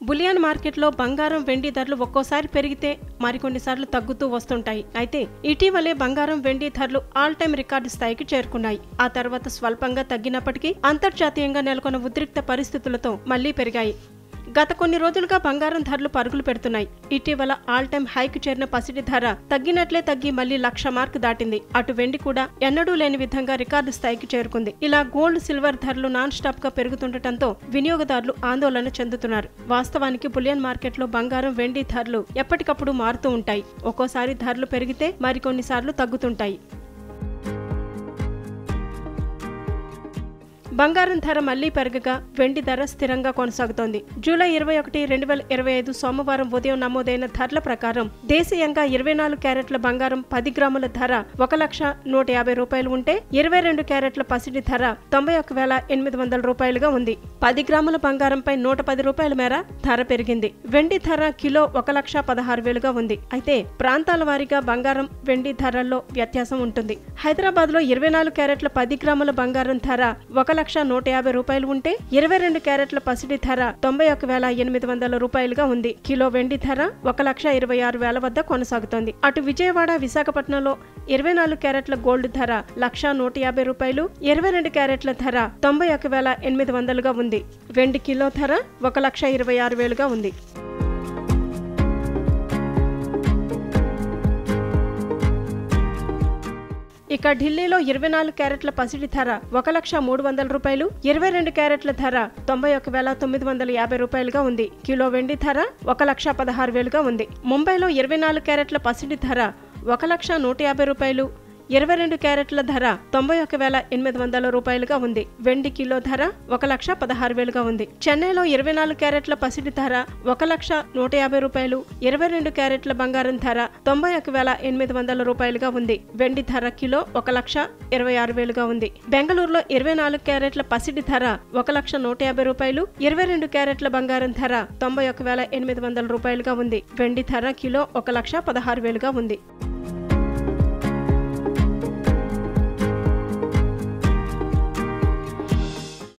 Bullion మార్కెట్లో బంగారం వెండి ధరలు ఒక్కోసారి పెరిగితే మరికొన్నిసార్లు తగ్గుతూ వస్తుంటాయి. అయితే ఇటీవలే బంగారం వెండి ధరలు ఆల్ టైమ్ రికార్డు స్థాయికి చేరుకున్నాయి. ఆ తర్వాత స్వల్పంగా తగ్గినప్పటికీ అంతర్జాతీయంగా నెలకొన్న ఉద్రిక్త పరిస్థితులతో మళ్లీ పెరిగాయి. గత కొన్ని రోజులుగా బంగారం ధరలు పరుగులు పెడుతున్నాయి. ఇటీవల ఆల్ టైమ్ హైకి చేరిన పసిడి ధర తగ్గినట్లే తగ్గి మళ్లీ 1,00,000 మార్క్ దాటింది. అటు వెండి కూడా ఎన్నడూ లేని విధంగా రికార్డు స్థాయికి చేరుకుంది. ఇలా గోల్డ్, సిల్వర్ ధరలు నాన్ స్టాప్ గా పెరుగుతుండటంతో వినియోగదారులు ఆందోళన చెందుతున్నారు. వాస్తవానికి బులియన్ మార్కెట్లో బంగారం, వెండి ధరలు ఎప్పటికప్పుడు మారుతూ ఉంటాయి. ఒక్కోసారి ధరలు పెరిగితే మరికొన్నిసార్లు తగ్గుతుంటాయి. బంగారం ధర మళ్లీ పెరగగా వెండి ధర స్థిరంగా కొనసాగుతోంది. జూలై 21, 2025 సోమవారం ఉదయం నమోదైన ధరల ప్రకారం దేశీయంగా 24 క్యారెట్ల బంగారం 10 గ్రాముల ధర 1,150,000 రూపాయలు ఉంటే 22 క్యారెట్ల పసిడి ధర 91,800 రూపాయలుగా ఉంది. 10 గ్రాముల బంగారంపై 110 రూపాయల మేర ధర పెరిగింది. వెండి ధర కిలో 1,16,000గా ఉంది. అయితే ప్రాంతాల వారీగా బంగారం, వెండి ధరల్లో వ్యత్యాసం ఉంటుంది. హైదరాబాద్ లో 24 క్యారెట్ల 10 గ్రాముల బంగారం ధర 1,150,000 రూపాయలు ఉంటే 22 క్యారెట్ల పసిడి ధర 91,800 రూపాయలుగా ఉంది. కిలో వెండి ధర 1,26,000 వద్ద కొనసాగుతోంది. అటు విజయవాడ, విశాఖపట్నంలో 24 క్యారెట్ల గోల్డ్ ధర 1,150,000 రూపాయలు, 22 క్యారెట్ల ధర 91,800గా ఉంది. వెండి కిలో ధర 1,26,000గా ఉంది. ఇక ఢిల్లీలో 24 క్యారెట్ల పసిడి ధర 1,300,000 రూపాయలు, 22 క్యారెట్ల ధర 91,950 రూపాయలుగా ఉంది. కిలో వెండి ధర 1,16,000గా ఉంది. ముంబైలో 24 క్యారెట్ల పసిడి ధర 1,150,000 రూపాయలు, 22 క్యారెట్ల ధర 91,800 రూపాయలుగా ఉంది. వెండి కిలో ధర 1,16,000గా ఉంది. చెన్నైలో 24 క్యారెట్ల పసిడి ధర 1,150,000 రూపాయలు, 22 క్యారెట్ల బంగారం ధర 91,800 రూపాయలుగా ఉంది. వెండి ధర కిలో 1,26,000గా ఉంది. బెంగళూరులో 24 క్యారెట్ల పసిడి ధర 1,150,000 రూపాయలు, 22 క్యారెట్ల బంగారం ధర 91,800 రూపాయలుగా ఉంది. వెండి ధర కిలో 1,16,000గా ఉంది.